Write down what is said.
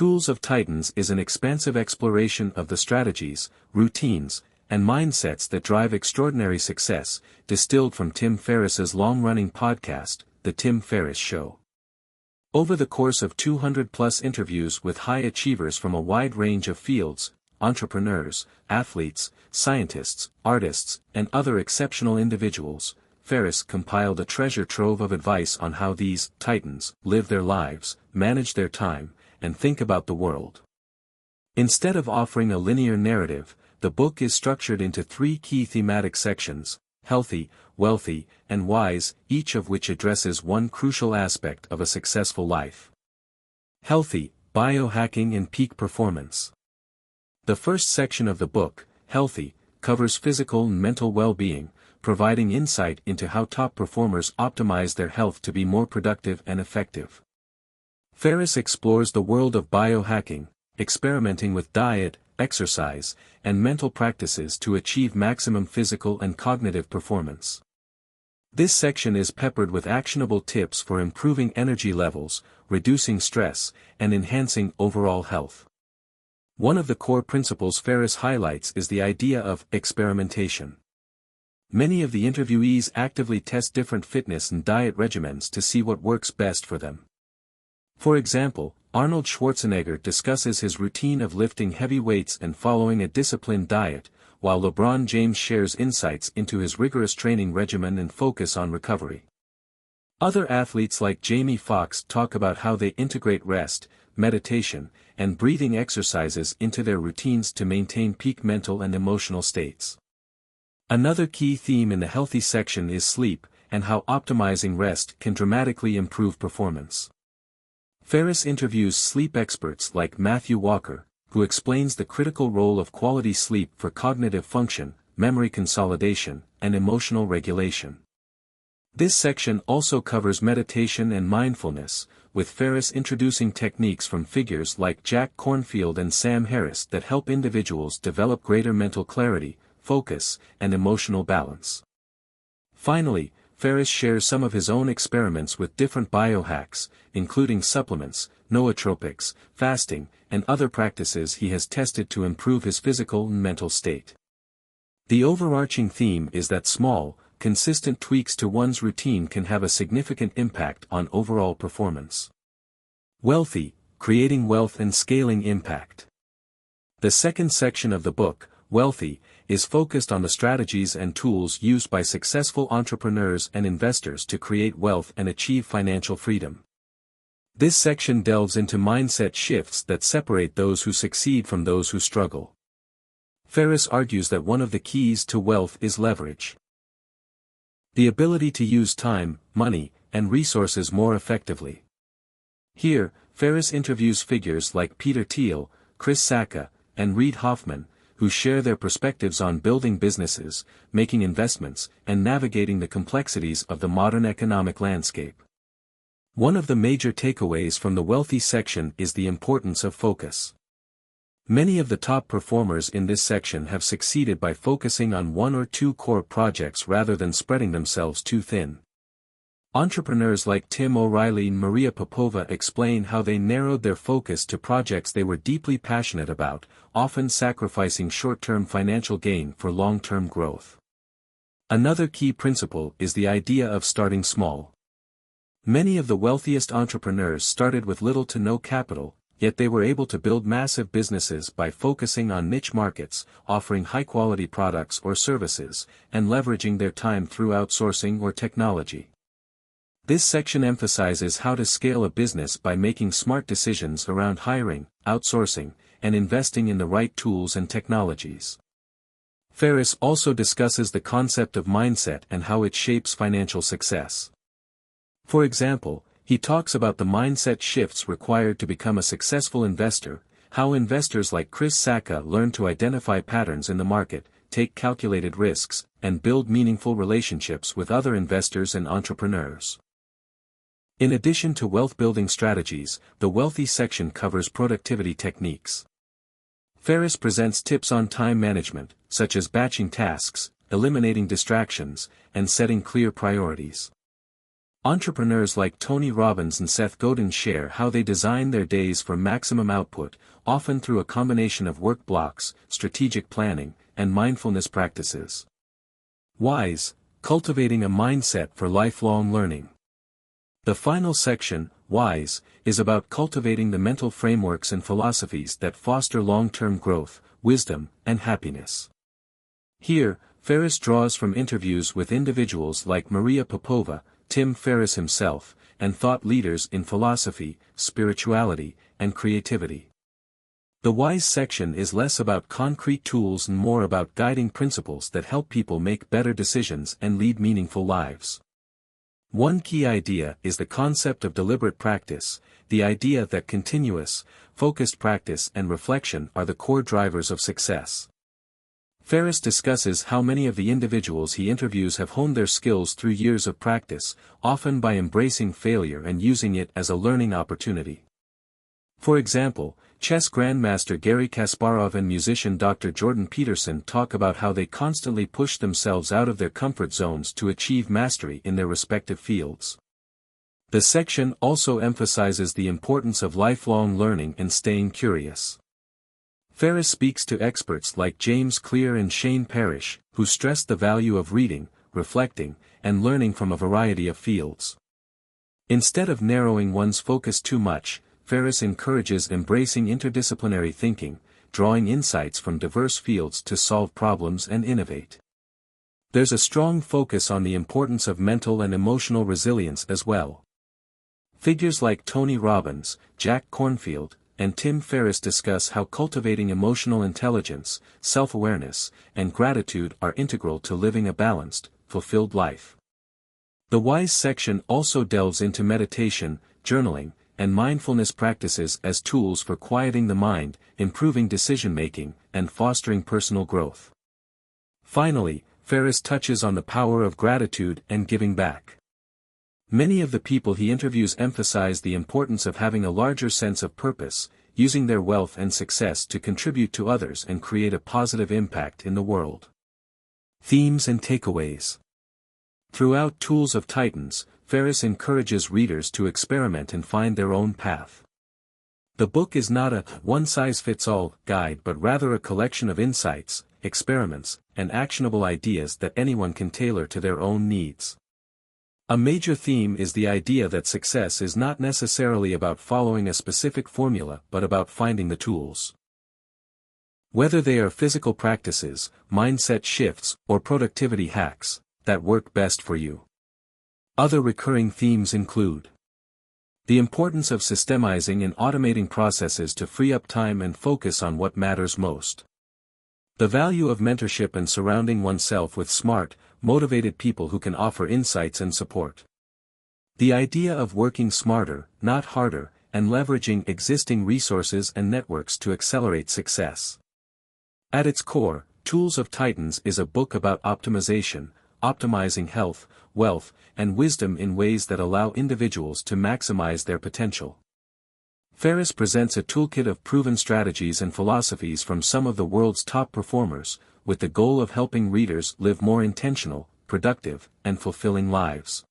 Tools of Titans is an expansive exploration of the strategies, routines, and mindsets that drive extraordinary success, distilled from Tim Ferriss's long-running podcast, The Tim Ferriss Show. Over the course of 200-plus interviews with high achievers from a wide range of fields, entrepreneurs, athletes, scientists, artists, and other exceptional individuals, Ferriss compiled a treasure trove of advice on how these titans live their lives, manage their time, and think about the world. Instead of offering a linear narrative, the book is structured into 3 key thematic sections: healthy, wealthy, and wise, each of which addresses one crucial aspect of a successful life. Healthy, biohacking and peak performance. The first section of the book, Healthy, covers physical and mental well-being, providing insight into how top performers optimize their health to be more productive and effective. Ferriss explores the world of biohacking, experimenting with diet, exercise, and mental practices to achieve maximum physical and cognitive performance. This section is peppered with actionable tips for improving energy levels, reducing stress, and enhancing overall health. One of the core principles Ferriss highlights is the idea of experimentation. Many of the interviewees actively test different fitness and diet regimens to see what works best for them. For example, Arnold Schwarzenegger discusses his routine of lifting heavy weights and following a disciplined diet, while LeBron James shares insights into his rigorous training regimen and focus on recovery. Other athletes like Jamie Foxx talk about how they integrate rest, meditation, and breathing exercises into their routines to maintain peak mental and emotional states. Another key theme in the healthy section is sleep, and how optimizing rest can dramatically improve performance. Ferriss interviews sleep experts like Matthew Walker, who explains the critical role of quality sleep for cognitive function, memory consolidation, and emotional regulation. This section also covers meditation and mindfulness, with Ferriss introducing techniques from figures like Jack Kornfield and Sam Harris that help individuals develop greater mental clarity, focus, and emotional balance. Finally, Ferriss shares some of his own experiments with different biohacks, including supplements, nootropics, fasting, and other practices he has tested to improve his physical and mental state. The overarching theme is that small, consistent tweaks to one's routine can have a significant impact on overall performance. Wealthy, creating wealth and scaling impact. The second section of the book, Wealthy, is focused on the strategies and tools used by successful entrepreneurs and investors to create wealth and achieve financial freedom. This section delves into mindset shifts that separate those who succeed from those who struggle. Ferriss argues that one of the keys to wealth is leverage. The ability to use time, money, and resources more effectively. Here, Ferriss interviews figures like Peter Thiel, Chris Sacca, and Reid Hoffman, who share their perspectives on building businesses, making investments, and navigating the complexities of the modern economic landscape. One of the major takeaways from the wealthy section is the importance of focus. Many of the top performers in this section have succeeded by focusing on one or two core projects rather than spreading themselves too thin. Entrepreneurs like Tim O'Reilly and Maria Popova explain how they narrowed their focus to projects they were deeply passionate about, often sacrificing short-term financial gain for long-term growth. Another key principle is the idea of starting small. Many of the wealthiest entrepreneurs started with little to no capital, yet they were able to build massive businesses by focusing on niche markets, offering high-quality products or services, and leveraging their time through outsourcing or technology. This section emphasizes how to scale a business by making smart decisions around hiring, outsourcing, and investing in the right tools and technologies. Ferriss also discusses the concept of mindset and how it shapes financial success. For example, he talks about the mindset shifts required to become a successful investor, how investors like Chris Sacca learn to identify patterns in the market, take calculated risks, and build meaningful relationships with other investors and entrepreneurs. In addition to wealth-building strategies, the wealthy section covers productivity techniques. Ferriss presents tips on time management, such as batching tasks, eliminating distractions, and setting clear priorities. Entrepreneurs like Tony Robbins and Seth Godin share how they design their days for maximum output, often through a combination of work blocks, strategic planning, and mindfulness practices. Wise, cultivating a mindset for lifelong learning. The final section, Wise, is about cultivating the mental frameworks and philosophies that foster long-term growth, wisdom, and happiness. Here, Ferriss draws from interviews with individuals like Maria Popova, Tim Ferriss himself, and thought leaders in philosophy, spirituality, and creativity. The Wise section is less about concrete tools and more about guiding principles that help people make better decisions and lead meaningful lives. One key idea is the concept of deliberate practice, the idea that continuous, focused practice and reflection are the core drivers of success. Ferriss discusses how many of the individuals he interviews have honed their skills through years of practice, often by embracing failure and using it as a learning opportunity. For example, chess grandmaster Garry Kasparov and musician Dr. Jordan Peterson talk about how they constantly push themselves out of their comfort zones to achieve mastery in their respective fields. The section also emphasizes the importance of lifelong learning and staying curious. Ferriss speaks to experts like James Clear and Shane Parrish, who stress the value of reading, reflecting, and learning from a variety of fields. Instead of narrowing one's focus too much, Ferriss encourages embracing interdisciplinary thinking, drawing insights from diverse fields to solve problems and innovate. There's a strong focus on the importance of mental and emotional resilience as well. Figures like Tony Robbins, Jack Kornfield, and Tim Ferriss discuss how cultivating emotional intelligence, self-awareness, and gratitude are integral to living a balanced, fulfilled life. The Wise section also delves into meditation, journaling, and mindfulness practices as tools for quieting the mind, improving decision-making, and fostering personal growth. Finally, Ferriss touches on the power of gratitude and giving back. Many of the people he interviews emphasize the importance of having a larger sense of purpose, using their wealth and success to contribute to others and create a positive impact in the world. Themes and takeaways. Throughout Tools of Titans, Ferriss encourages readers to experiment and find their own path. The book is not a one-size-fits-all guide but rather a collection of insights, experiments, and actionable ideas that anyone can tailor to their own needs. A major theme is the idea that success is not necessarily about following a specific formula but about finding the tools. Whether they are physical practices, mindset shifts, or productivity hacks, that work best for you. Other recurring themes include the importance of systemizing and automating processes to free up time and focus on what matters most. The value of mentorship and surrounding oneself with smart, motivated people who can offer insights and support. The idea of working smarter, not harder, and leveraging existing resources and networks to accelerate success. At its core, Tools of Titans is a book about optimization, optimizing health, wealth, and wisdom in ways that allow individuals to maximize their potential. Ferriss presents a toolkit of proven strategies and philosophies from some of the world's top performers, with the goal of helping readers live more intentional, productive, and fulfilling lives.